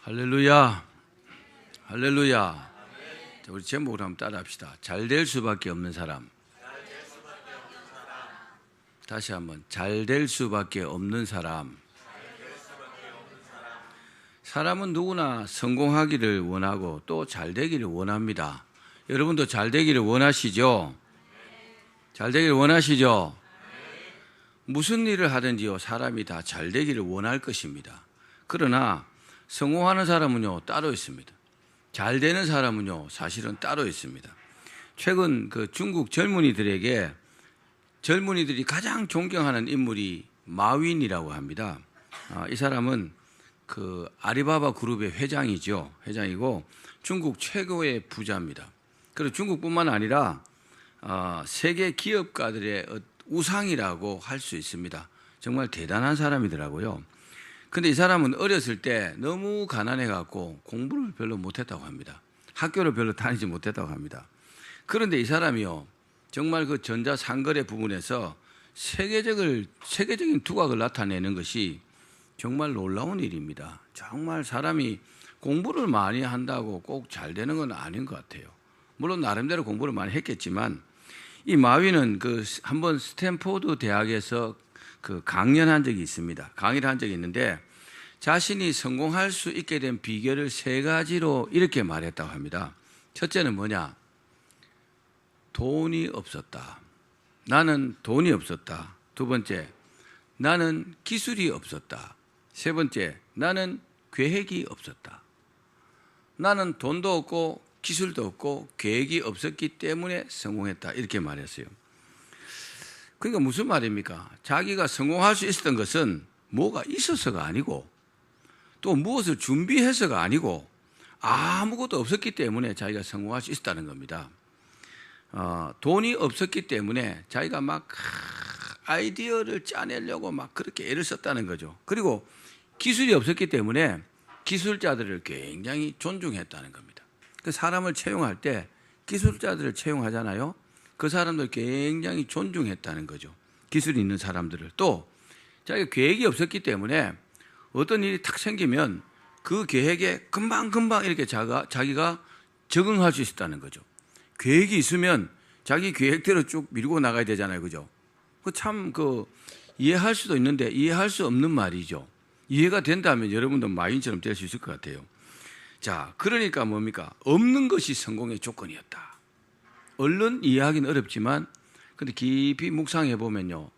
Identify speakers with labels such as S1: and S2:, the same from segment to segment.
S1: 할렐루야, 할렐루야. 자, 우리 제목을 한번 따라합시다. 잘 될 수밖에 없는 사람. 다시 한번, 잘 될 수밖에 없는 사람. 사람은 누구나 성공하기를 원하고 또 잘 되기를 원합니다. 여러분도 잘 되기를 원하시죠? 잘 되기를 원하시죠? 무슨 일을 하든지요, 사람이 다 잘 되기를 원할 것입니다. 그러나 성공하는 사람은요, 따로 있습니다. 잘 되는 사람은요, 사실은 따로 있습니다. 최근 중국 젊은이들이 가장 존경하는 인물이 마윈이라고 합니다. 이 사람은 아리바바 그룹의 회장이고 중국 최고의 부자입니다. 그리고 중국뿐만 아니라 세계 기업가들의 우상이라고 할 수 있습니다. 정말 대단한 사람이더라고요. 근데 이 사람은 어렸을 때 너무 가난해갖고 공부를 별로 못했다고 합니다. 학교를 별로 다니지 못했다고 합니다. 그런데 이 사람이요, 정말 전자상거래 부분에서 세계적인 두각을 나타내는 것이 정말 놀라운 일입니다. 정말 사람이 공부를 많이 한다고 꼭 잘 되는 건 아닌 것 같아요. 물론 나름대로 공부를 많이 했겠지만, 이 마윈은 한번 스탠포드 대학에서 강연한 적이 있습니다. 강의를 한 적이 있는데 자신이 성공할 수 있게 된 비결을 3가지로 이렇게 말했다고 합니다. 첫째는 뭐냐? 돈이 없었다. 나는 돈이 없었다. 두 번째, 나는 기술이 없었다. 세 번째, 나는 계획이 없었다. 나는 돈도 없고 기술도 없고 계획이 없었기 때문에 성공했다. 이렇게 말했어요. 그러니까 무슨 말입니까? 자기가 성공할 수 있었던 것은 뭐가 있어서가 아니고 또 무엇을 준비해서가 아니고 아무것도 없었기 때문에 자기가 성공할 수 있었다는 겁니다. 돈이 없었기 때문에 자기가 막 아이디어를 짜내려고 막 그렇게 애를 썼다는 거죠. 그리고 기술이 없었기 때문에 기술자들을 굉장히 존중했다는 겁니다. 사람을 채용할 때 기술자들을 채용하잖아요. 그 사람들 굉장히 존중했다는 거죠. 기술이 있는 사람들을. 또 자기가 계획이 없었기 때문에 어떤 일이 탁 생기면 그 계획에 금방금방 이렇게 자기가 적응할 수 있었다는 거죠. 계획이 있으면 자기 계획대로 쭉 밀고 나가야 되잖아요. 그죠? 이해할 수도 있는데 이해할 수 없는 말이죠. 이해가 된다면 여러분도 마윈처럼 될 수 있을 것 같아요. 자, 그러니까 뭡니까? 없는 것이 성공의 조건이었다. 얼른 이해하기는 어렵지만 근데 깊이 묵상해 보면요,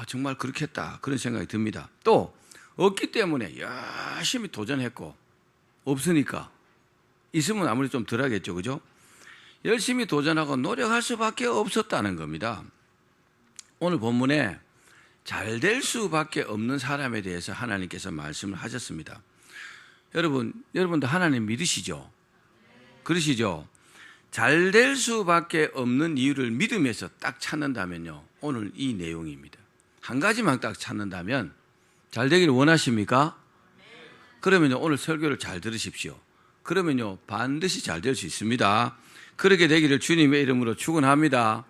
S1: 정말 그렇겠다, 그런 생각이 듭니다. 또 없기 때문에 열심히 도전했고, 없으니까 있으면 아무리 좀 덜 하겠죠. 그죠? 열심히 도전하고 노력할 수밖에 없었다는 겁니다. 오늘 본문에 잘 될 수밖에 없는 사람에 대해서 하나님께서 말씀을 하셨습니다. 여러분도 하나님 믿으시죠? 그러시죠? 잘 될 수밖에 없는 이유를 믿음에서 딱 찾는다면요, 오늘 이 내용입니다. 한 가지만 딱 찾는다면 잘 되기를 원하십니까? 그러면요, 오늘 설교를 잘 들으십시오. 그러면요, 반드시 잘 될 수 있습니다. 그렇게 되기를 주님의 이름으로 축원합니다.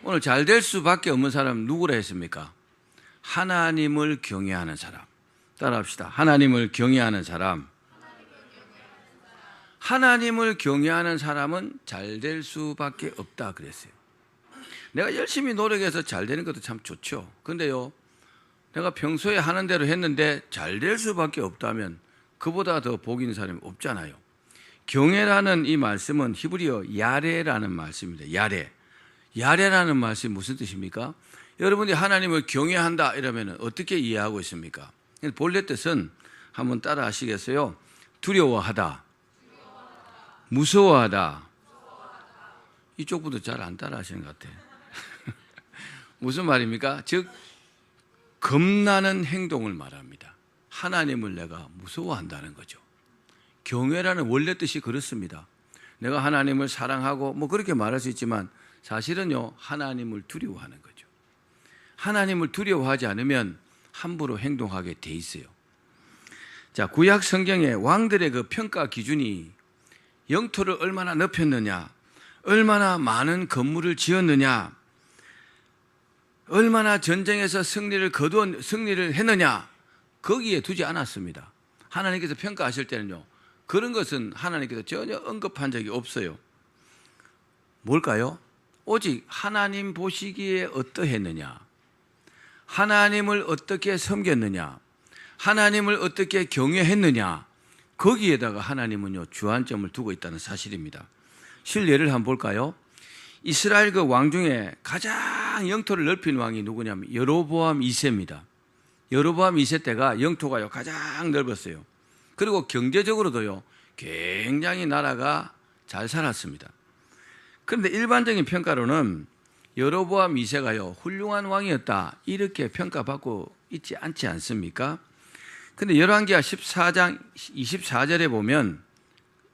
S1: 오늘 잘 될 수밖에 없는 사람 누구라 했습니까? 하나님을 경외하는 사람. 따라합시다. 하나님을 경외하는 사람. 하나님을 경외하는 사람은 잘 될 수밖에 없다 그랬어요. 내가 열심히 노력해서 잘 되는 것도 참 좋죠. 근데요, 내가 평소에 하는 대로 했는데 잘 될 수밖에 없다면 그보다 더 복 있는 사람이 없잖아요. 경외라는 이 말씀은 히브리어 야레라는 말씀입니다. 야레라는 말씀이 무슨 뜻입니까? 여러분이 하나님을 경외한다 이러면 어떻게 이해하고 있습니까? 본래 뜻은 한번 따라 하시겠어요? 두려워하다, 무서워하다. 이쪽 분도 잘 안 따라 하시는 것 같아요. 무슨 말입니까? 즉 겁나는 행동을 말합니다. 하나님을 내가 무서워한다는 거죠. 경외라는 원래 뜻이 그렇습니다. 내가 하나님을 사랑하고 그렇게 말할 수 있지만 사실은요, 하나님을 두려워하는 거죠. 하나님을 두려워하지 않으면 함부로 행동하게 돼 있어요. 자, 구약 성경의 왕들의 평가 기준이 영토를 얼마나 넓혔느냐, 얼마나 많은 건물을 지었느냐, 얼마나 전쟁에서 승리를 했느냐, 거기에 두지 않았습니다. 하나님께서 평가하실 때는요, 그런 것은 하나님께서 전혀 언급한 적이 없어요. 뭘까요? 오직 하나님 보시기에 어떠했느냐, 하나님을 어떻게 섬겼느냐, 하나님을 어떻게 경외했느냐, 거기에다가 하나님은요 주안점을 두고 있다는 사실입니다. 실례를 한번 볼까요? 이스라엘 그 왕 중에 가장 영토를 넓힌 왕이 누구냐면 여로보암 2세입니다. 여로보암 2세 때가 영토가요 가장 넓었어요. 그리고 경제적으로도요 굉장히 나라가 잘 살았습니다. 그런데 일반적인 평가로는 여로보암 2세가요 훌륭한 왕이었다 이렇게 평가받고 있지 않지 않습니까? 그런데 열왕기하 14장 24절에 보면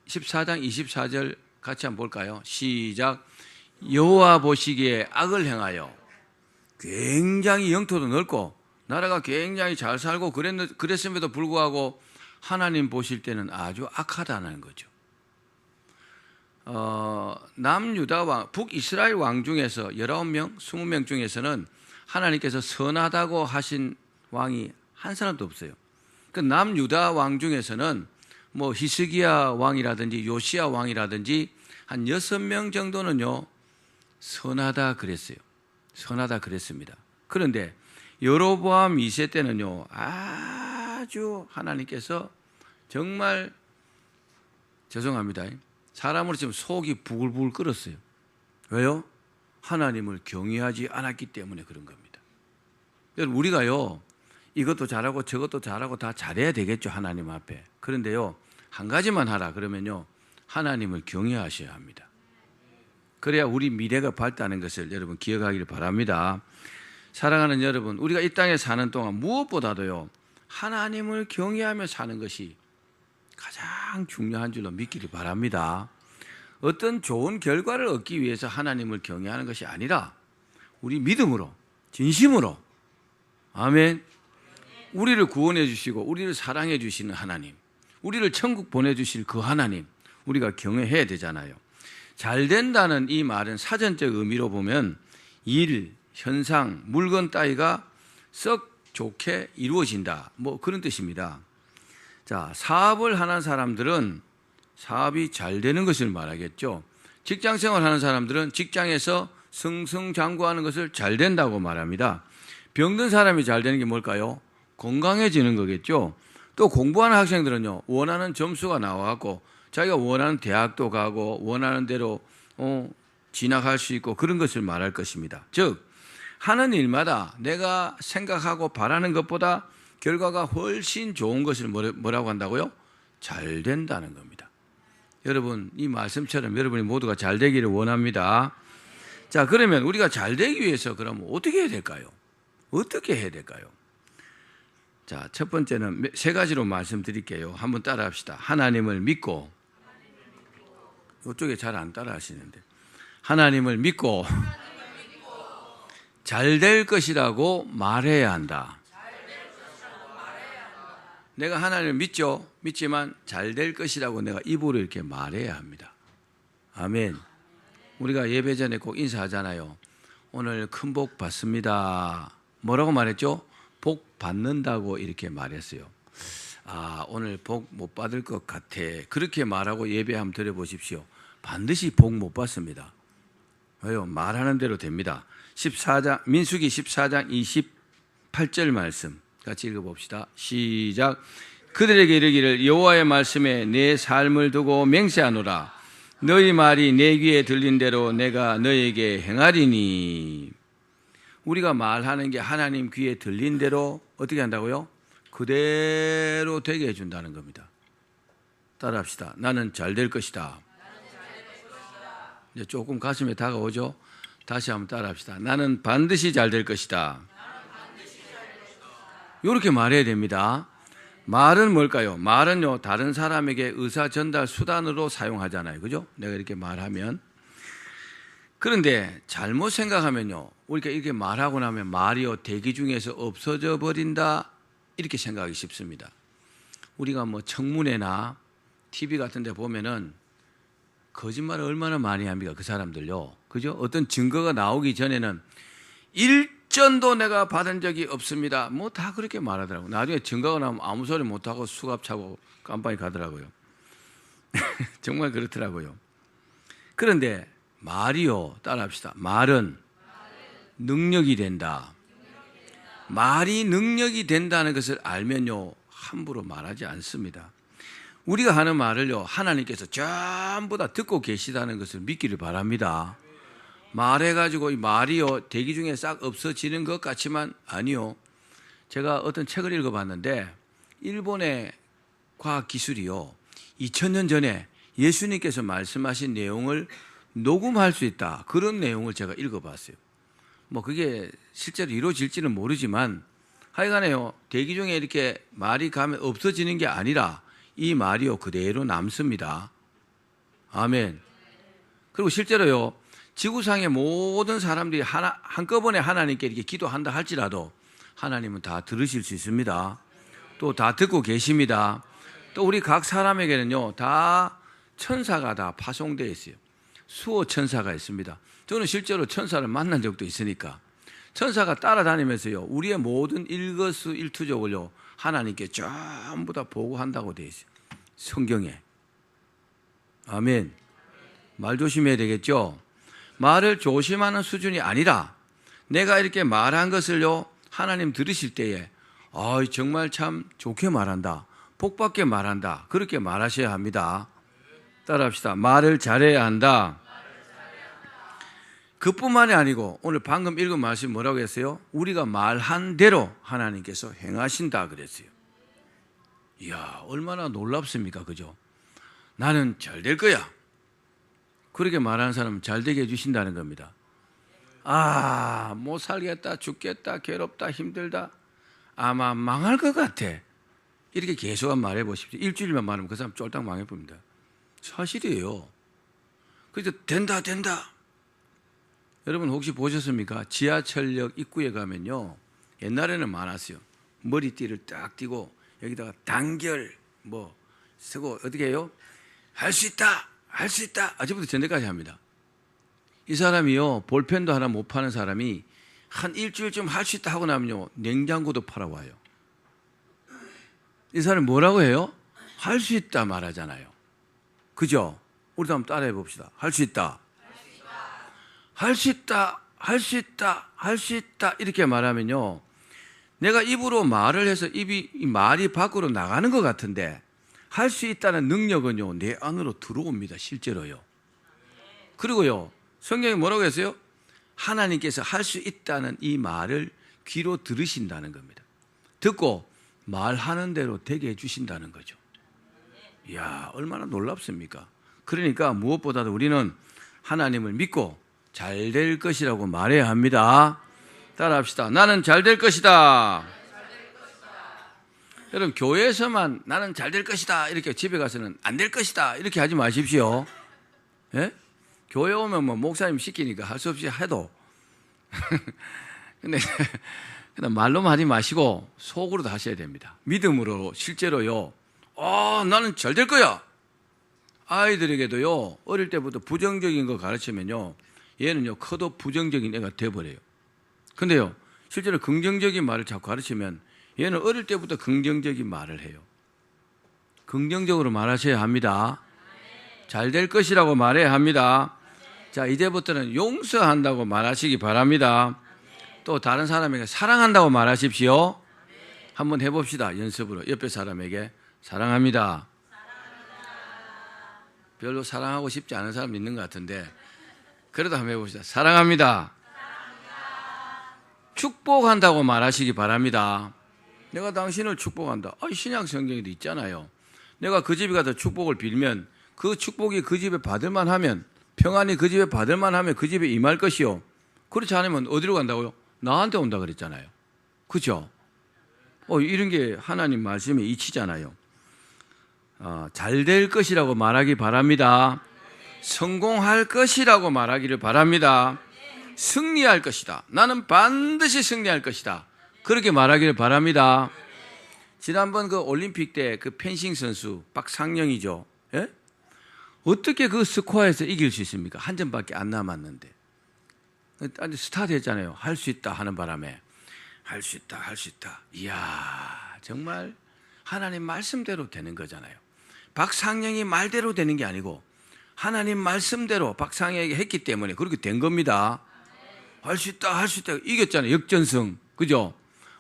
S1: 14장 24절 같이 한번 볼까요? 시작. 여호와 보시기에 악을 행하여, 굉장히 영토도 넓고 나라가 굉장히 잘 살고 그랬음에도 불구하고 하나님 보실 때는 아주 악하다는 거죠. 남유다 왕, 북이스라엘 왕 중에서 19명, 20명 중에서는 하나님께서 선하다고 하신 왕이 한 사람도 없어요. 그 남유다 왕 중에서는 뭐 히스기야 왕이라든지 요시야 왕이라든지 한 6명 정도는요 선하다 그랬어요. 선하다 그랬습니다. 그런데 여로보암 2세 때는요 아주 하나님께서 정말 죄송합니다. 사람으로 지금 속이 부글부글 끓었어요. 왜요? 하나님을 경외하지 않았기 때문에 그런 겁니다. 여러분 우리가요 이것도 잘하고 저것도 잘하고 다 잘해야 되겠죠, 하나님 앞에. 그런데요 한 가지만 하라 그러면요 하나님을 경외하셔야 합니다. 그래야 우리 미래가 밝다는 것을 여러분 기억하기를 바랍니다. 사랑하는 여러분, 우리가 이 땅에 사는 동안 무엇보다도요 하나님을 경외하며 사는 것이 가장 중요한 줄로 믿기를 바랍니다. 어떤 좋은 결과를 얻기 위해서 하나님을 경외하는 것이 아니라 우리 믿음으로, 진심으로, 아멘, 우리를 구원해 주시고 우리를 사랑해 주시는 하나님, 우리를 천국 보내주실 그 하나님 우리가 경외해야 되잖아요. 잘 된다는 이 말은 사전적 의미로 보면 일, 현상, 물건 따위가 썩 좋게 이루어진다 뭐 그런 뜻입니다. 자, 사업을 하는 사람들은 사업이 잘 되는 것을 말하겠죠. 직장생활 하는 사람들은 직장에서 승승장구하는 것을 잘 된다고 말합니다. 병든 사람이 잘 되는 게 뭘까요? 건강해지는 거겠죠. 또 공부하는 학생들은요 원하는 점수가 나와갖고 자기가 원하는 대학도 가고 원하는 대로 진학할 수 있고 그런 것을 말할 것입니다. 즉 하는 일마다 내가 생각하고 바라는 것보다 결과가 훨씬 좋은 것을 뭐라고 한다고요? 잘 된다는 겁니다. 여러분 이 말씀처럼 여러분이 모두가 잘 되기를 원합니다. 자, 그러면 우리가 잘 되기 위해서 그러면 어떻게 해야 될까요? 어떻게 해야 될까요? 자, 첫 번째는 세 가지로 말씀드릴게요. 한번 따라 합시다. 하나님을 믿고, 이쪽에 잘 안 따라 하시는데, 하나님을 믿고 잘 될 것이라고 말해야 한다. 내가 하나님을 믿죠. 믿지만 잘 될 것이라고 내가 입으로 이렇게 말해야 합니다. 아멘. 우리가 예배 전에 꼭 인사하잖아요. 오늘 큰 복 받습니다. 뭐라고 말했죠? 복 받는다고 이렇게 말했어요. 아, 오늘 복 못 받을 것 같아. 그렇게 말하고 예배 한번 드려보십시오. 반드시 복 못 받습니다. 왜요? 말하는 대로 됩니다. 14장, 민수기 14장 28절 말씀 같이 읽어봅시다. 시작. 그들에게 이르기를 여호와의 말씀에 내 삶을 두고 맹세하노라. 너희 말이 내 귀에 들린 대로 내가 너에게 행하리니. 우리가 말하는 게 하나님 귀에 들린 대로 어떻게 한다고요? 그대로 되게 해준다는 겁니다. 따라합시다. 나는 잘 될 것이다. 이제 조금 가슴에 다가오죠? 다시 한번 따라합시다. 나는 반드시 잘 될 것이다. 이렇게 말해야 됩니다. 말은 뭘까요? 말은요, 다른 사람에게 의사 전달 수단으로 사용하잖아요. 그죠? 내가 이렇게 말하면. 그런데 잘못 생각하면요, 우리가 이렇게 말하고 나면 말이요, 대기 중에서 없어져 버린다. 이렇게 생각하기 쉽습니다. 우리가 뭐 청문회나 TV 같은 데 보면은 거짓말을 얼마나 많이 합니까? 그 사람들요. 그죠? 어떤 증거가 나오기 전에는 일전도 내가 받은 적이 없습니다. 뭐 다 그렇게 말하더라고요. 나중에 증거가 나오면 아무 소리 못하고 수갑 차고 깜빡이 가더라고요. 정말 그렇더라고요. 그런데 말이요, 따라합시다. 말은 능력이 된다. 말이 능력이 된다는 것을 알면요, 함부로 말하지 않습니다. 우리가 하는 말을요, 하나님께서 전부 다 듣고 계시다는 것을 믿기를 바랍니다. 말해가지고 이 말이요, 대기 중에 싹 없어지는 것 같지만 아니요. 제가 어떤 책을 읽어봤는데 일본의 과학기술이요, 2000년 전에 예수님께서 말씀하신 내용을 녹음할 수 있다. 그런 내용을 제가 읽어봤어요. 뭐 그게 실제로 이루어질지는 모르지만 하여간에요, 대기 중에 이렇게 말이 가면 없어지는 게 아니라 이 말이요, 그대로 남습니다. 아멘. 그리고 실제로요, 지구상의 모든 사람들이 한꺼번에 하나님께 이렇게 기도한다 할지라도 하나님은 다 들으실 수 있습니다. 또 다 듣고 계십니다. 또 우리 각 사람에게는요, 다 천사가 다 파송되어 있어요. 수호 천사가 있습니다. 저는 실제로 천사를 만난 적도 있으니까 천사가 따라다니면서요, 우리의 모든 일거수일투족을요, 하나님께 전부 다 보고한다고 되어 있어요. 성경에. 아멘. 말 조심해야 되겠죠? 말을 조심하는 수준이 아니라 내가 이렇게 말한 것을요, 하나님 들으실 때에 정말 참 좋게 말한다, 복받게 말한다, 그렇게 말하셔야 합니다. 따라합시다. 말을 잘해야 한다. 그뿐만이 아니고 오늘 방금 읽은 말씀이 뭐라고 했어요? 우리가 말한 대로 하나님께서 행하신다 그랬어요. 이야, 얼마나 놀랍습니까? 그죠? 나는 잘 될 거야. 그렇게 말하는 사람은 잘 되게 해주신다는 겁니다. 못 살겠다, 죽겠다, 괴롭다, 힘들다, 아마 망할 것 같아, 이렇게 계속 말해 보십시오. 일주일만 말하면 그 사람 쫄딱 망해 봅니다. 사실이에요. 그래서 된다. 여러분 혹시 보셨습니까? 지하철역 입구에 가면요, 옛날에는 많았어요. 머리띠를 딱 띄고 여기다가 단결 쓰고 어떻게 해요? 할 수 있다. 아직부터 전대까지 합니다. 이 사람이요, 볼펜도 하나 못 파는 사람이 한 일주일쯤 할 수 있다 하고 나면요, 냉장고도 팔아와요. 이 사람이 뭐라고 해요? 할 수 있다 말하잖아요. 그죠? 우리도 한번 따라해 봅시다. 할 수 있다. 이렇게 말하면요, 내가 입으로 말을 해서 이 말이 밖으로 나가는 것 같은데 할 수 있다는 능력은요, 내 안으로 들어옵니다. 실제로요. 그리고요, 성경이 뭐라고 했어요? 하나님께서 할 수 있다는 이 말을 귀로 들으신다는 겁니다. 듣고 말하는 대로 되게 해주신다는 거죠. 이야, 얼마나 놀랍습니까? 그러니까 무엇보다도 우리는 하나님을 믿고 잘 될 것이라고 말해야 합니다. 따라합시다. 나는 잘 될 것이다. 여러분, 교회에서만 나는 잘 될 것이다 이렇게 집에 가서는 안 될 것이다 이렇게 하지 마십시오. 예? 교회 오면 목사님 시키니까 할 수 없이 해도 근데 그냥 말로만 하지 마시고 속으로도 하셔야 됩니다. 믿음으로 실제로요, 나는 잘 될 거야. 아이들에게도요, 어릴 때부터 부정적인 거 가르치면요, 얘는요 커도 부정적인 애가 돼버려요. 근데요, 실제로 긍정적인 말을 자꾸 가르치면 얘는 어릴 때부터 긍정적인 말을 해요. 긍정적으로 말하셔야 합니다. 잘 될 것이라고 말해야 합니다. 자, 이제부터는 용서한다고 말하시기 바랍니다. 또 다른 사람에게 사랑한다고 말하십시오. 한번 해봅시다. 연습으로 옆에 사람에게 사랑합니다. 별로 사랑하고 싶지 않은 사람 있는 것 같은데 그래도 한번 해봅시다. 사랑합니다. 축복한다고 말하시기 바랍니다. 내가 당신을 축복한다. 신약 성경에도 있잖아요. 내가 그 집에 가서 축복을 빌면 그 축복이 그 집에 받을만 하면, 평안이 그 집에 받을만 하면 그 집에 임할 것이요. 그렇지 않으면 어디로 간다고요? 나한테 온다 그랬잖아요. 그렇죠? 이런 게 하나님 말씀에 이치잖아요. 잘 될 것이라고 말하기 바랍니다. 성공할 것이라고 말하기를 바랍니다. 승리할 것이다. 나는 반드시 승리할 것이다. 그렇게 말하기를 바랍니다. 지난번 그 올림픽 때 그 펜싱 선수 박상영이죠. 예? 어떻게 그 스코어에서 이길 수 있습니까? 한 점밖에 안 남았는데. 스타 됐잖아요. 할 수 있다 하는 바람에. 할 수 있다. 이야, 정말 하나님 말씀대로 되는 거잖아요. 박상영이 말대로 되는 게 아니고 하나님 말씀대로 박상영에게 했기 때문에 그렇게 된 겁니다. 할 수 있다, 할 수 있다. 이겼잖아요. 역전승. 그죠?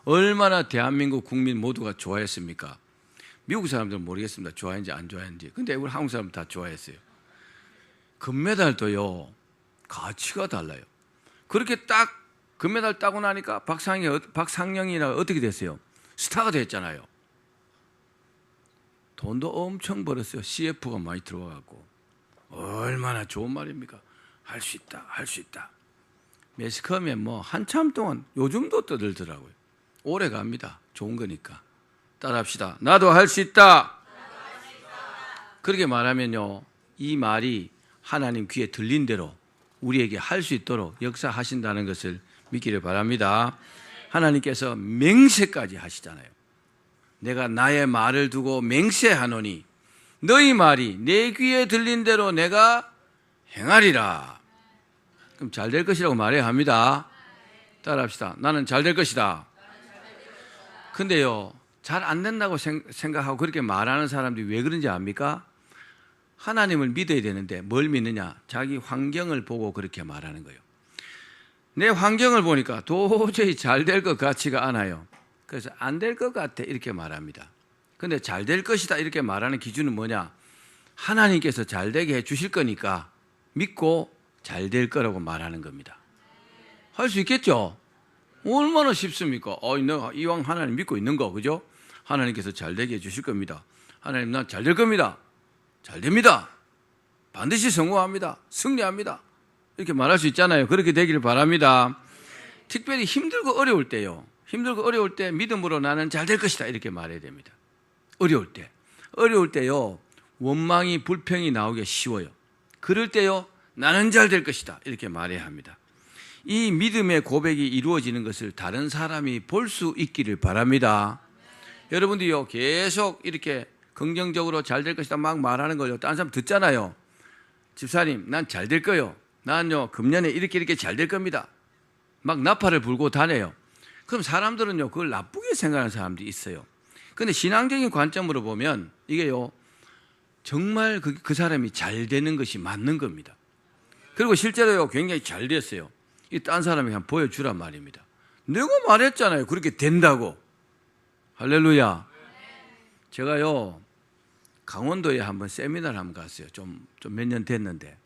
S1: 얼마나 대한민국 국민 모두가 좋아했습니까? 미국 사람들은 모르겠습니다. 좋아했는지 안 좋아했는지. 근데 우리 한국 사람은 다 좋아했어요. 금메달도요, 가치가 달라요. 그렇게 딱 금메달 따고 나니까 박상영이가 어떻게 됐어요? 스타가 됐잖아요. 돈도 엄청 벌었어요. CF가 많이 들어와갖고. 얼마나 좋은 말입니까? 할 수 있다, 할 수 있다. 매스컴에 뭐 한참 동안 요즘도 떠들더라고요. 오래 갑니다. 좋은 거니까. 따라합시다. 나도 할 수 있다. 그렇게 말하면요, 이 말이 하나님 귀에 들린 대로 우리에게 할 수 있도록 역사하신다는 것을 믿기를 바랍니다. 하나님께서 맹세까지 하시잖아요. 내가 나의 말을 두고 맹세하노니 너희 말이 내 귀에 들린 대로 내가 행하리라. 그럼 잘 될 것이라고 말해야 합니다. 따라합시다. 나는 잘 될 것이다. 근데요, 잘 안 된다고 생각하고 그렇게 말하는 사람들이 왜 그런지 압니까? 하나님을 믿어야 되는데 뭘 믿느냐? 자기 환경을 보고 그렇게 말하는 거예요. 내 환경을 보니까 도저히 잘 될 것 같지가 않아요. 그래서 안 될 것 같아 이렇게 말합니다. 근데 잘 될 것이다 이렇게 말하는 기준은 뭐냐? 하나님께서 잘 되게 해 주실 거니까 믿고 잘 될 거라고 말하는 겁니다. 할 수 있겠죠? 얼마나 쉽습니까? 내가 이왕 하나님 믿고 있는 거, 그죠? 하나님께서 잘 되게 해 주실 겁니다. 하나님, 난 잘 될 겁니다. 잘 됩니다. 반드시 성공합니다. 승리합니다. 이렇게 말할 수 있잖아요. 그렇게 되기를 바랍니다. 특별히 힘들고 어려울 때요. 힘들고 어려울 때 믿음으로 나는 잘 될 것이다 이렇게 말해야 됩니다. 어려울 때. 어려울 때요, 원망이 불평이 나오기 쉬워요. 그럴 때요, 나는 잘 될 것이다 이렇게 말해야 합니다. 이 믿음의 고백이 이루어지는 것을 다른 사람이 볼 수 있기를 바랍니다. 여러분들이요, 계속 이렇게 긍정적으로 잘 될 것이다 막 말하는 걸요, 다른 사람 듣잖아요. 집사님, 난 잘 될 거요. 난요, 금년에 이렇게 잘 될 겁니다. 막 나팔을 불고 다녀요. 그럼 사람들은요, 그걸 나쁘게 생각하는 사람들이 있어요. 근데 신앙적인 관점으로 보면 이게요, 정말 그 사람이 잘 되는 것이 맞는 겁니다. 그리고 실제로요, 굉장히 잘 됐어요. 이 딴 사람이 한번 보여주란 말입니다. 내가 말했잖아요. 그렇게 된다고. 할렐루야. 제가요, 강원도에 한번 세미나를 한번 갔어요. 좀 몇 년 됐는데.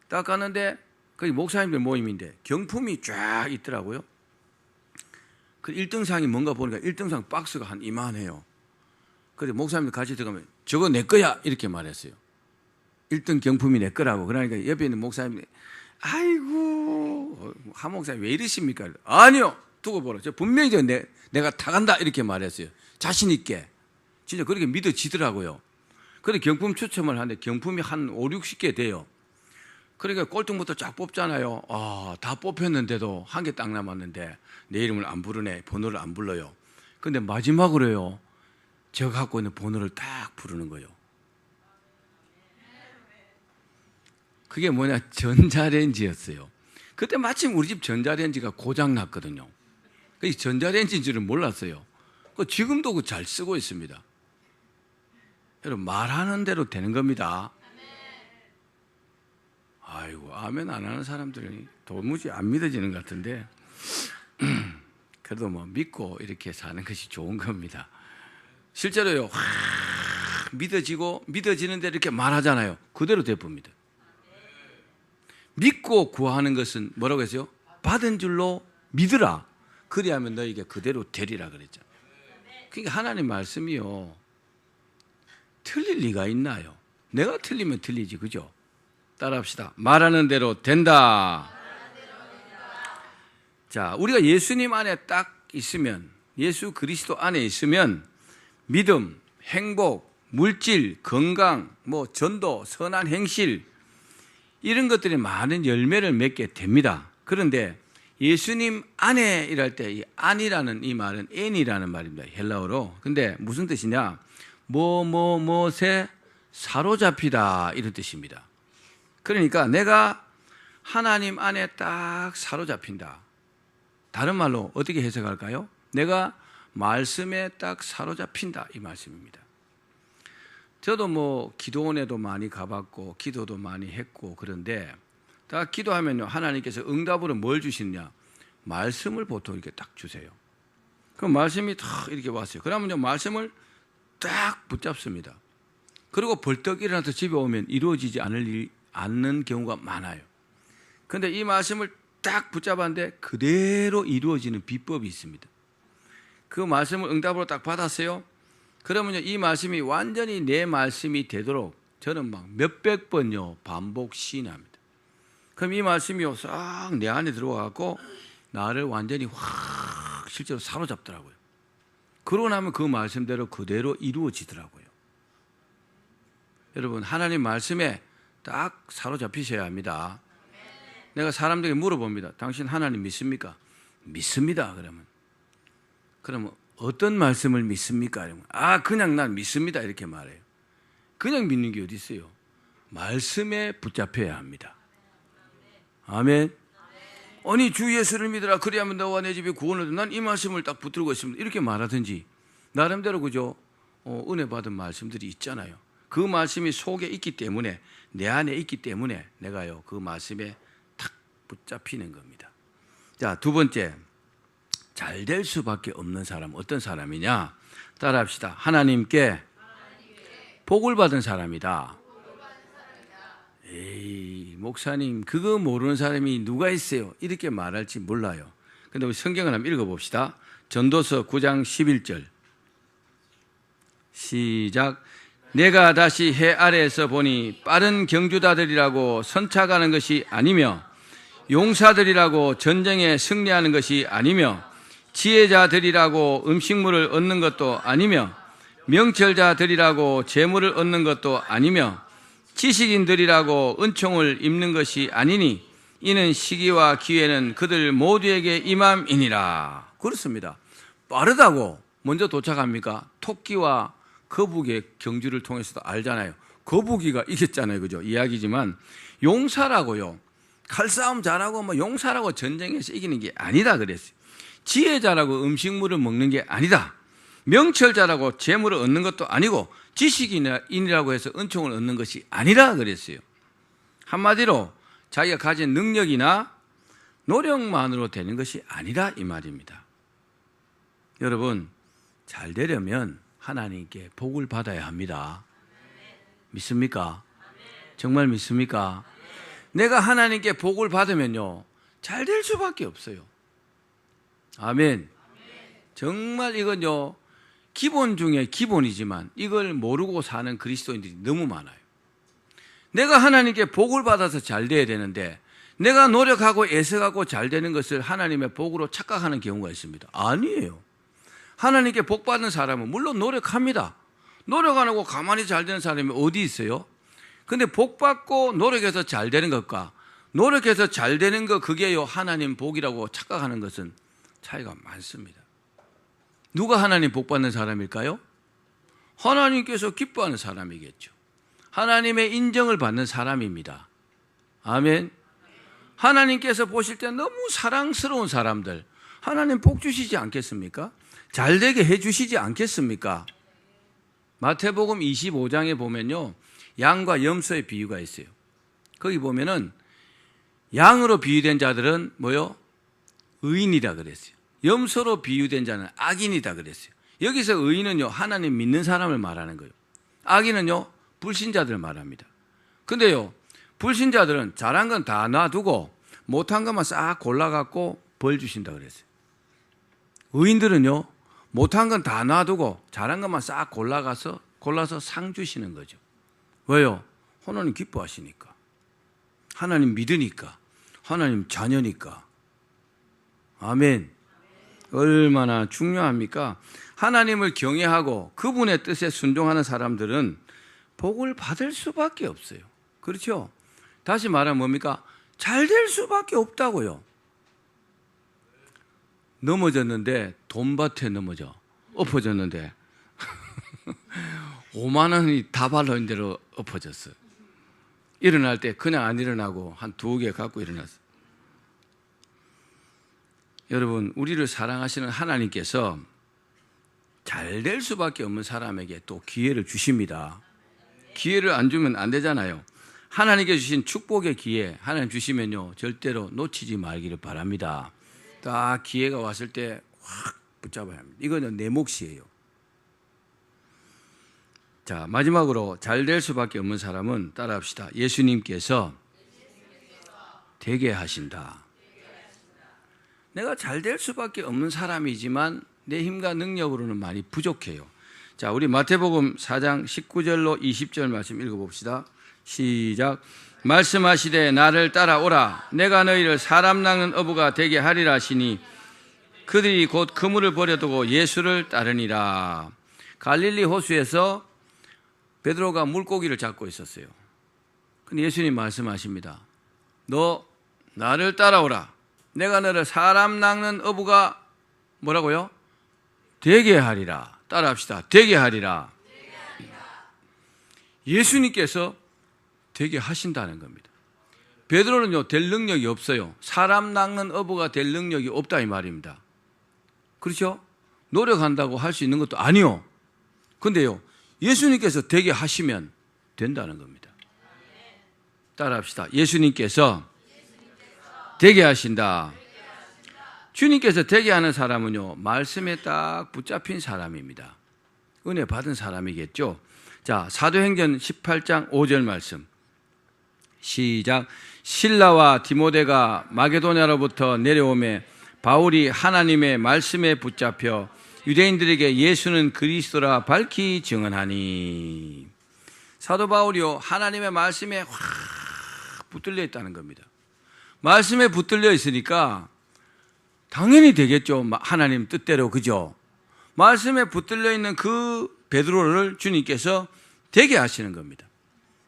S1: 딱 갔는데, 거기 목사님들 모임인데, 경품이 쫙 있더라고요. 그 1등상이 뭔가 보니까 1등상 박스가 한 이만해요. 그래서 목사님들 같이 들어가면, 저거 내 거야! 이렇게 말했어요. 1등 경품이 내 거라고. 그러니까 옆에 있는 목사님이, 아이고, 한 목사님 왜 이러십니까? 아니요! 두고 보라. 저 분명히 내가 타간다! 이렇게 말했어요. 자신있게. 진짜 그렇게 믿어지더라고요. 그래서 경품 추첨을 하는데 경품이 한 5, 60개 돼요. 그러니까 꼴등부터 쫙 뽑잖아요. 다 뽑혔는데도 한 개 딱 남았는데 내 이름을 안 부르네. 번호를 안 불러요. 근데 마지막으로요, 제가 갖고 있는 번호를 딱 부르는 거예요. 그게 뭐냐? 전자레인지였어요. 그때 마침 우리 집 전자레인지가 고장 났거든요. 그 전자레인지인 줄은 몰랐어요. 지금도 잘 쓰고 있습니다. 여러분, 말하는 대로 되는 겁니다. 아이고, 아멘 안 하는 사람들이 도무지 안 믿어지는 것 같은데 그래도 뭐 믿고 이렇게 사는 것이 좋은 겁니다. 실제로요, 믿어지는 대로 이렇게 말하잖아요. 그대로 되봅니다. 믿고 구하는 것은 뭐라고 했어요? 받은 줄로 믿으라. 그리하면 너에게 그대로 되리라 그랬잖아요. 그러니까 하나님 말씀이요, 틀릴 리가 있나요? 내가 틀리면 틀리지, 그죠? 따라합시다. 말하는 대로 된다. 자, 우리가 예수님 안에 딱 있으면, 예수 그리스도 안에 있으면 믿음, 행복, 물질, 건강, 전도, 선한 행실, 이런 것들이 많은 열매를 맺게 됩니다. 그런데 예수님 안에 이랄 때 이 안이라는 이 말은 N이라는 말입니다. 헬라어로. 근데 무슨 뜻이냐? 무엇에 사로잡히다 이런 뜻입니다. 그러니까 내가 하나님 안에 딱 사로잡힌다. 다른 말로 어떻게 해석할까요? 내가 말씀에 딱 사로잡힌다 이 말씀입니다. 저도 뭐 기도원에도 많이 가봤고 기도도 많이 했고 그런데 다 기도하면요 하나님께서 응답으로 뭘 주시느냐 말씀을 보통 이렇게 딱 주세요. 그럼 말씀이 딱 이렇게 왔어요. 그러면요 말씀을 딱 붙잡습니다. 그리고 벌떡 일어나서 집에 오면 이루어지지 않는 경우가 많아요. 그런데 이 말씀을 딱 붙잡았는데 그대로 이루어지는 비법이 있습니다. 그 말씀을 응답으로 딱 받았어요. 그러면요 이 말씀이 완전히 내 말씀이 되도록 저는 막 몇백 번요 반복 시인합니다. 그럼 이 말씀이요 싹 내 안에 들어와갖고 나를 완전히 확 실제로 사로잡더라고요. 그러고 나면 그 말씀대로 그대로 이루어지더라고요. 여러분 하나님 말씀에 딱 사로잡히셔야 합니다. 내가 사람들에게 물어봅니다. 당신 하나님 믿습니까? 믿습니다. 그러면 어떤 말씀을 믿습니까? 이러면 그냥 난 믿습니다. 이렇게 말해요. 그냥 믿는 게 어디 있어요? 말씀에 붙잡혀야 합니다. 아멘. 아니 주 예수를 믿으라 그리하면 너와 내 집이 구원을 얻어. 난 이 말씀을 딱 붙들고 있습니다. 이렇게 말하든지 나름대로 그죠? 은혜 받은 말씀들이 있잖아요. 그 말씀이 속에 있기 때문에 내 안에 있기 때문에 내가요 그 말씀에 탁 붙잡히는 겁니다. 자, 두 번째 잘 될 수밖에 없는 사람 어떤 사람이냐? 따라합시다. 하나님께 복을 받은 사람이다. 에이 목사님 그거 모르는 사람이 누가 있어요? 이렇게 말할지 몰라요. 그런데 우리 성경을 한번 읽어봅시다. 전도서 9장 11절 시작. 내가 다시 해 아래에서 보니 빠른 경주자들이라고 선착하는 것이 아니며 용사들이라고 전쟁에 승리하는 것이 아니며 지혜자들이라고 음식물을 얻는 것도 아니며 명철자들이라고 재물을 얻는 것도 아니며 지식인들이라고 은총을 입는 것이 아니니 이는 시기와 기회는 그들 모두에게 임함이니라. 그렇습니다. 빠르다고 먼저 도착합니까? 토끼와 거북이의 경주를 통해서도 알잖아요. 거북이가 이겼잖아요. 그죠? 이야기지만 용사라고요. 칼싸움 잘하고 뭐 용사라고 전쟁에서 이기는 게 아니다 그랬어요. 지혜자라고 음식물을 먹는 게 아니다. 명철자라고 재물을 얻는 것도 아니고 지식인이라고 해서 은총을 얻는 것이 아니라 그랬어요. 한마디로 자기가 가진 능력이나 노력만으로 되는 것이 아니라 이 말입니다. 여러분 잘 되려면 하나님께 복을 받아야 합니다. 믿습니까? 정말 믿습니까? 내가 하나님께 복을 받으면요 잘 될 수밖에 없어요. 아멘. 정말 이건요 기본 중에 기본이지만 이걸 모르고 사는 그리스도인들이 너무 많아요. 내가 하나님께 복을 받아서 잘 돼야 되는데 내가 노력하고 애써가고 잘 되는 것을 하나님의 복으로 착각하는 경우가 있습니다. 아니에요. 하나님께 복 받는 사람은 물론 노력합니다. 노력 안 하고 가만히 잘 되는 사람이 어디 있어요? 근데 복 받고 노력해서 잘 되는 것과 노력해서 잘 되는 것 그게요 하나님 복이라고 착각하는 것은 차이가 많습니다. 누가 하나님 복 받는 사람일까요? 하나님께서 기뻐하는 사람이겠죠. 하나님의 인정을 받는 사람입니다. 아멘. 하나님께서 보실 때 너무 사랑스러운 사람들 하나님 복 주시지 않겠습니까? 잘 되게 해 주시지 않겠습니까? 마태복음 25장에 보면요 양과 염소의 비유가 있어요. 거기 보면은 양으로 비유된 자들은 뭐요? 의인이라 그랬어요. 염소로 비유된 자는 악인이다 그랬어요. 여기서 의인은요 하나님 믿는 사람을 말하는 거예요. 악인은요 불신자들을 말합니다. 근데요 불신자들은 잘한 건 다 놔두고 못한 것만 싹 골라갖고 벌 주신다 그랬어요. 의인들은요 못한 건 다 놔두고 잘한 것만 싹 골라서 상 주시는 거죠. 왜요? 하나님 기뻐하시니까, 하나님 믿으니까, 하나님 자녀니까. 아멘. 얼마나 중요합니까? 하나님을 경외하고 그분의 뜻에 순종하는 사람들은 복을 받을 수밖에 없어요. 그렇죠? 다시 말하면 뭡니까? 잘 될 수밖에 없다고요. 넘어졌는데 돈밭에 엎어졌는데 5만 원이 다 발라인 대로 엎어졌어요. 일어날 때 그냥 안 일어나고 한 2개 갖고 일어났어요. 여러분 우리를 사랑하시는 하나님께서 잘 될 수밖에 없는 사람에게 또 기회를 주십니다. 기회를 안 주면 안 되잖아요. 하나님께 주신 축복의 기회, 하나님 주시면요, 절대로 놓치지 말기를 바랍니다. 딱 기회가 왔을 때 확 붙잡아야 합니다. 이거는 내 몫이에요. 자, 마지막으로 잘 될 수밖에 없는 사람은 따라합시다. 예수님께서 되게 하신다. 내가 잘 될 수밖에 없는 사람이지만 내 힘과 능력으로는 많이 부족해요. 자, 우리 마태복음 4장 19절로 20절 말씀 읽어봅시다. 시작. 말씀하시되 나를 따라오라. 내가 너희를 사람 낚는 어부가 되게 하리라 하시니 그들이 곧 그물을 버려두고 예수를 따르니라. 갈릴리 호수에서 베드로가 물고기를 잡고 있었어요. 근데 예수님 말씀하십니다. 너 나를 따라오라. 내가 너를 사람 낚는 어부가 뭐라고요? 되게 하리라. 따라합시다. 되게 하리라. 예수님께서 되게 하신다는 겁니다. 베드로는요, 될 능력이 없어요. 사람 낚는 어부가 될 능력이 없다 이 말입니다. 그렇죠? 노력한다고 할 수 있는 것도 아니요. 근데요, 예수님께서 되게 하시면 된다는 겁니다. 따라합시다. 예수님께서 되게 하신다. 주님께서 되게 하는 사람은요, 말씀에 딱 붙잡힌 사람입니다. 은혜 받은 사람이겠죠. 자, 사도행전 18장 5절 말씀 시작. 실라와 디모데가 마게도냐로부터 내려오매 바울이 하나님의 말씀에 붙잡혀 유대인들에게 예수는 그리스도라 밝히 증언하니. 사도 바울이요, 하나님의 말씀에 확 붙들려 있다는 겁니다. 말씀에 붙들려 있으니까 당연히 되겠죠. 하나님 뜻대로. 그죠? 말씀에 붙들려 있는 그 베드로를 주님께서 되게 하시는 겁니다.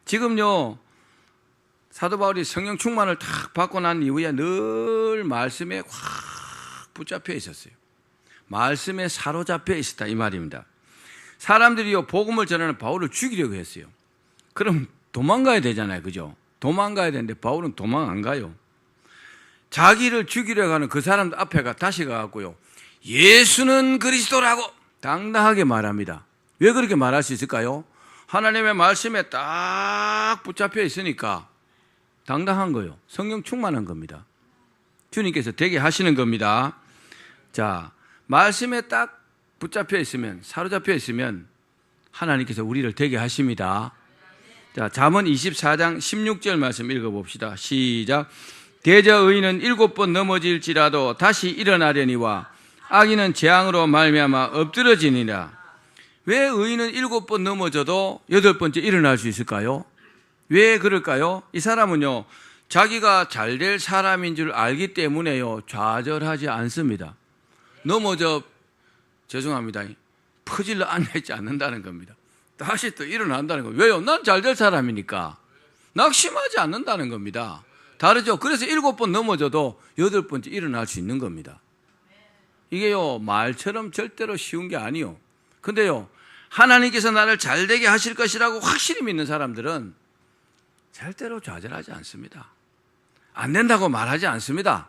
S1: 지금요, 사도 바울이 성령 충만을 탁 받고 난 이후에 늘 말씀에 확 붙잡혀 있었어요. 말씀에 사로잡혀 있었다 이 말입니다. 사람들이요, 복음을 전하는 바울을 죽이려고 했어요. 그럼 도망가야 되잖아요. 그죠? 도망가야 되는데 바울은 도망 안 가요. 자기를 죽이려고 하는 그 사람들 앞에 다시 가갖고요, 예수는 그리스도라고 당당하게 말합니다. 왜 그렇게 말할 수 있을까요? 하나님의 말씀에 딱 붙잡혀 있으니까 당당한 거예요. 성령 충만한 겁니다. 주님께서 되게 하시는 겁니다. 자, 말씀에 딱 붙잡혀 있으면, 사로잡혀 있으면 하나님께서 우리를 되게 하십니다. 자, 잠언 24장 16절 말씀 읽어봅시다. 시작. 대저 의인은 7번 넘어질지라도 다시 일어나려니와 악인은 재앙으로 말미암아 엎드러지니라. 왜 의인은 7번 넘어져도 8번째 일어날 수 있을까요? 왜 그럴까요? 이 사람은요, 자기가 잘 될 사람인 줄 알기 때문에요, 좌절하지 않습니다. 넘어져, 죄송합니다, 퍼질러 앉아있지 않는다는 겁니다. 다시 또 일어난다는 거예요. 왜요? 난 잘 될 사람이니까. 낙심하지 않는다는 겁니다. 다르죠? 그래서 7번 넘어져도 8번째 일어날 수 있는 겁니다. 이게요, 말처럼 절대로 쉬운 게 아니요. 근데요, 하나님께서 나를 잘되게 하실 것이라고 확실히 믿는 사람들은 절대로 좌절하지 않습니다. 안 된다고 말하지 않습니다.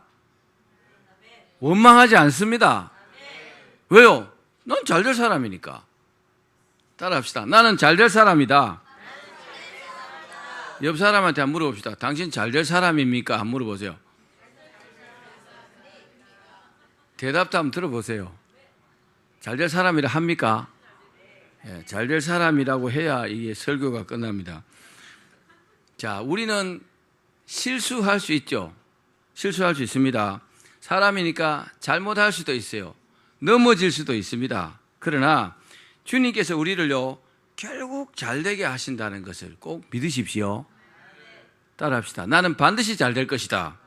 S1: 원망하지 않습니다. 왜요? 넌 잘 될 사람이니까. 따라합시다. 나는 잘 될 사람이다. 옆 사람한테 한번 물어봅시다. 당신 잘 될 사람입니까? 한번 물어보세요. 대답도 한번 들어보세요. 잘 될 사람이라 합니까? 예, 잘 될 사람이라고 해야 이게 설교가 끝납니다. 자, 우리는 실수할 수 있죠. 실수할 수 있습니다. 사람이니까 잘못할 수도 있어요. 넘어질 수도 있습니다. 그러나 주님께서 우리를요, 결국 잘되게 하신다는 것을 꼭 믿으십시오. 따라합시다. 나는 반드시 잘 될 것이다.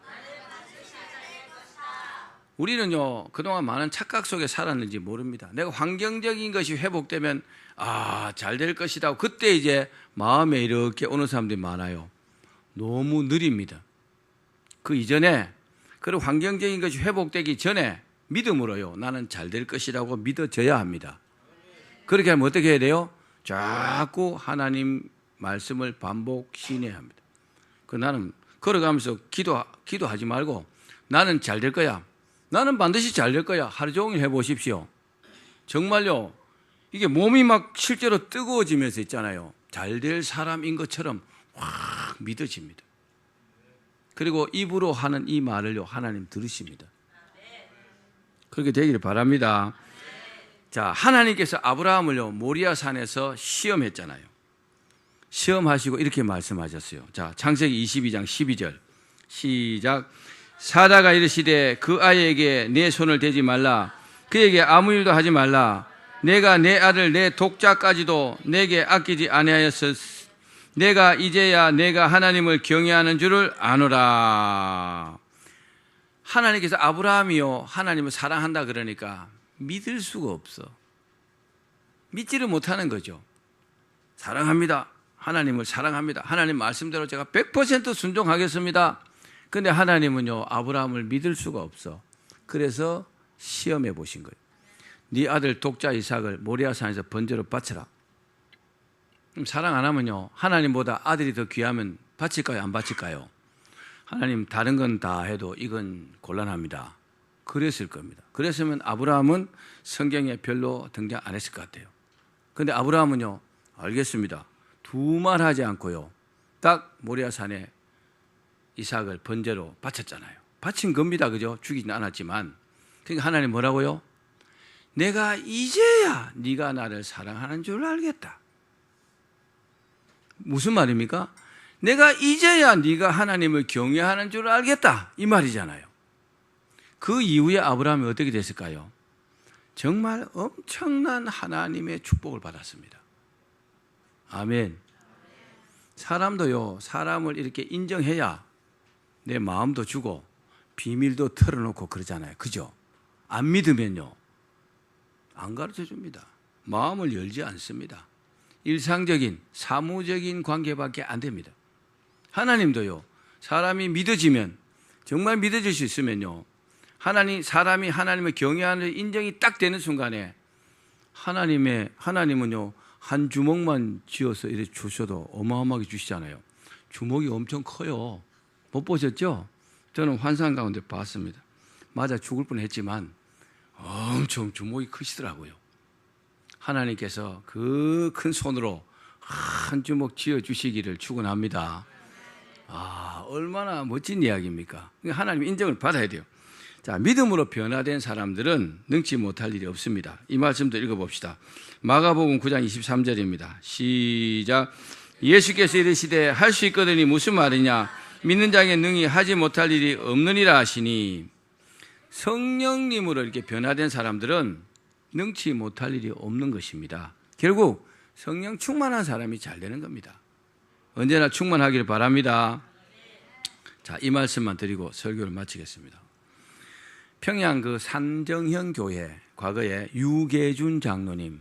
S1: 우리는요, 그동안 많은 착각 속에 살았는지 모릅니다. 내가 환경적인 것이 회복되면 잘 될 것이다. 그때 이제 마음에 이렇게 오는 사람들이 많아요. 너무 느립니다. 그 이전에, 그리고 환경적인 것이 회복되기 전에 믿음으로요, 나는 잘 될 것이라고 믿어져야 합니다. 그렇게 하면 어떻게 해야 돼요? 자꾸 하나님 말씀을 반복 시인해야 합니다. 나는 걸어가면서 기도하지 말고 나는 잘 될 거야. 나는 반드시 잘 될 거야. 하루 종일 해보십시오. 정말요, 이게 몸이 막 실제로 뜨거워지면서 있잖아요. 잘될 사람인 것처럼 확 믿어집니다. 그리고 입으로 하는 이 말을요, 하나님 들으십니다. 그렇게 되기를 바랍니다. 자, 하나님께서 아브라함을요, 모리아 산에서 시험했잖아요. 시험하시고 이렇게 말씀하셨어요. 자, 창세기 22장 12절. 시작. 사다가 이르시되 그 아이에게 내 손을 대지 말라. 그에게 아무 일도 하지 말라. 내가 내 아들 내 독자까지도 내게 아끼지 아니하였으. 내가 이제야 내가 하나님을 경외하는 줄을 아노라. 하나님께서 아브라함이요, 하나님을 사랑한다 그러니까 믿을 수가 없어. 믿지를 못하는 거죠. 사랑합니다. 하나님을 사랑합니다. 하나님 말씀대로 제가 100% 순종하겠습니다. 근데 하나님은요, 아브라함을 믿을 수가 없어. 그래서 시험해 보신 거예요. 네 아들 독자 이삭을 모리아산에서 번제로 바쳐라. 그럼 사랑 안 하면요, 하나님보다 아들이 더 귀하면 바칠까요, 안 바칠까요? 하나님 다른 건 다 해도 이건 곤란합니다. 그랬을 겁니다. 그랬으면 아브라함은 성경에 별로 등장 안 했을 것 같아요. 근데 아브라함은요, 알겠습니다. 두 말 하지 않고요, 딱 모리아산에 이삭을 번제로 바쳤잖아요. 바친 겁니다. 그죠? 죽이진 않았지만. 그러니까 하나님 뭐라고요? 내가 이제야 네가 나를 사랑하는 줄 알겠다. 무슨 말입니까? 내가 이제야 네가 하나님을 경외하는 줄 알겠다. 이 말이잖아요. 그 이후에 아브라함이 어떻게 됐을까요? 정말 엄청난 하나님의 축복을 받았습니다. 아멘. 사람도요, 사람을 이렇게 인정해야 내 마음도 주고 비밀도 털어놓고 그러잖아요. 그죠? 안 믿으면요, 안 가르쳐 줍니다. 마음을 열지 않습니다. 일상적인 사무적인 관계밖에 안 됩니다. 하나님도요, 사람이 믿어지면, 정말 믿어질 수 있으면요, 사람이 하나님을 경외하는 인정이 딱 되는 순간에 하나님은요, 한 주먹만 쥐어서 이렇게 주셔도 어마어마하게 주시잖아요. 주먹이 엄청 커요. 못 보셨죠? 저는 환상 가운데 봤습니다. 맞아 죽을 뻔했지만 엄청 주먹이 크시더라고요. 하나님께서 그 큰 손으로 한 주먹 쥐어 주시기를 축원합니다. 아, 얼마나 멋진 이야기입니까? 하나님 인정을 받아야 돼요. 자, 믿음으로 변화된 사람들은 능치 못할 일이 없습니다. 이 말씀도 읽어봅시다. 마가복음 9장 23절입니다. 시작. 예수께서 이르시되 할 수 있거든이 무슨 말이냐? 믿는 자에게 능히 하지 못할 일이 없느니라 하시니, 성령님으로 이렇게 변화된 사람들은 능치 못할 일이 없는 것입니다. 결국 성령 충만한 사람이 잘 되는 겁니다. 언제나 충만하기를 바랍니다. 자, 이 말씀만 드리고 설교를 마치겠습니다. 평양 그 산정형 교회 과거에 유계준 장로님,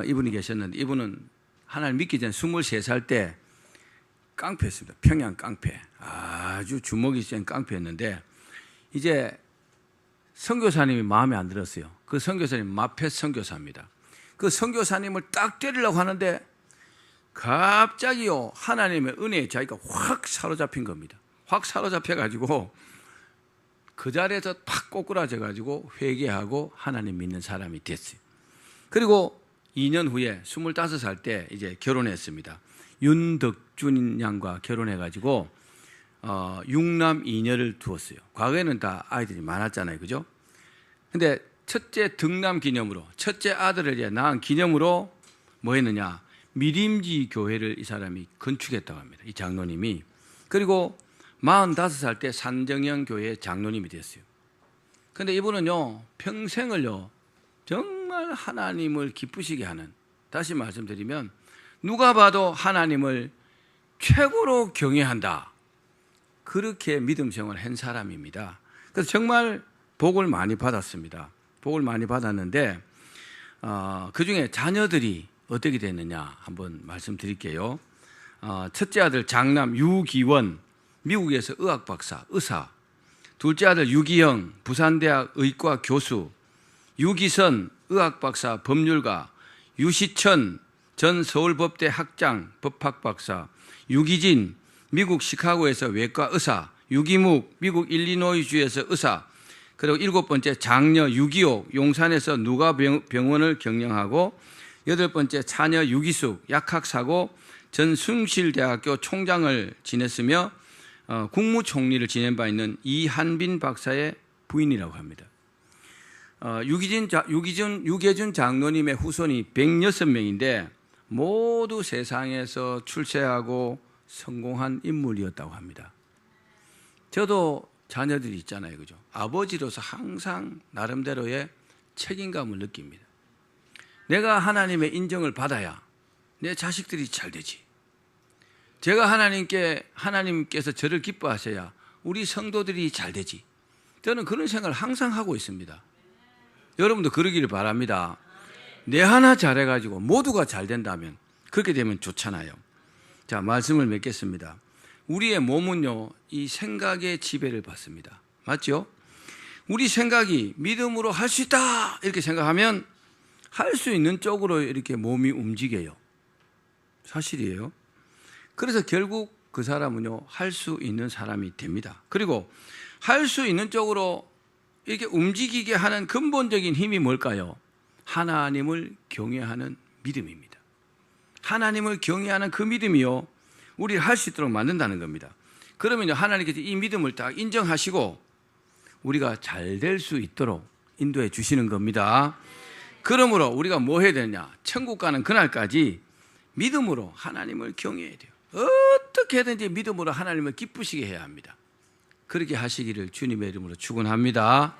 S1: 이분이 계셨는데, 이분은 하나님 믿기 전에 23살 때 깡패였습니다. 평양 깡패. 아주 주먹이 센 깡패였는데, 이제 선교사님이 마음에 안 들었어요. 그 선교사님 마펫 선교사입니다. 그 선교사님을 딱 때리려고 하는데 갑자기요, 하나님의 은혜에 자기가 확 사로잡힌 겁니다. 확 사로잡혀가지고 그 자리에서 탁 꼬꾸라져가지고 회개하고 하나님 믿는 사람이 됐어요. 그리고 2년 후에 25살 때 이제 결혼했습니다. 윤덕준 양과 결혼해가지고 6남 2녀를 두었어요. 과거에는 다 아이들이 많았잖아요. 그죠? 근데 첫째 등남 기념으로, 첫째 아들을 이제 낳은 기념으로 뭐 했느냐? 미림지 교회를 이 사람이 건축했다고 합니다. 이 장로님이. 그리고 45살 때 산정형 교회 장로님이 됐어요. 근데 이분은요, 평생을요, 정말 하나님을 기쁘시게 하는, 다시 말씀드리면 누가 봐도 하나님을 최고로 경외한다, 그렇게 믿음 생활을 한 사람입니다. 그래서 정말 복을 많이 받았습니다. 복을 많이 받았는데 그중에 자녀들이 어떻게 됐느냐 한번 말씀드릴게요. 첫째 아들 장남 유기원, 미국에서 의학 박사, 의사. 둘째 아들 유기영, 부산대학 의과 교수. 유기선, 의학 박사, 법률가. 유시천, 전 서울법대 학장, 법학 박사. 유기진, 미국 시카고에서 외과 의사. 유기묵, 미국 일리노이주에서 의사. 그리고 7번째 장녀 유기옥, 용산에서 누가병원을 경영하고, 8번째, 차녀 유기숙 약학사고 전 숭실대학교 총장을 지냈으며 국무총리를 지낸 바 있는 이한빈 박사의 부인이라고 합니다. 유계준 장로님의 후손이 106명인데 모두 세상에서 출세하고 성공한 인물이었다고 합니다. 저도 자녀들이 있잖아요, 그죠? 아버지로서 항상 나름대로의 책임감을 느낍니다. 내가 하나님의 인정을 받아야 내 자식들이 잘 되지. 제가 하나님께서 저를 기뻐하셔야 우리 성도들이 잘 되지. 저는 그런 생각을 항상 하고 있습니다. 여러분도 그러기를 바랍니다. 내 하나 잘해가지고 모두가 잘 된다면, 그렇게 되면 좋잖아요. 자, 말씀을 맺겠습니다. 우리의 몸은요, 이 생각의 지배를 받습니다. 맞죠? 우리 생각이 믿음으로 할 수 있다 이렇게 생각하면 할 수 있는 쪽으로 이렇게 몸이 움직여요. 사실이에요. 그래서 결국 그 사람은요, 할 수 있는 사람이 됩니다. 그리고 할 수 있는 쪽으로 이렇게 움직이게 하는 근본적인 힘이 뭘까요? 하나님을 경외하는 믿음입니다. 하나님을 경외하는 그 믿음이요, 우리를 할 수 있도록 만든다는 겁니다. 그러면 하나님께서 이 믿음을 딱 인정하시고 우리가 잘 될 수 있도록 인도해 주시는 겁니다. 그러므로 우리가 뭐 해야 되냐? 천국 가는 그날까지 믿음으로 하나님을 경외해야 돼요. 어떻게든지 믿음으로 하나님을 기쁘시게 해야 합니다. 그렇게 하시기를 주님의 이름으로 축원합니다.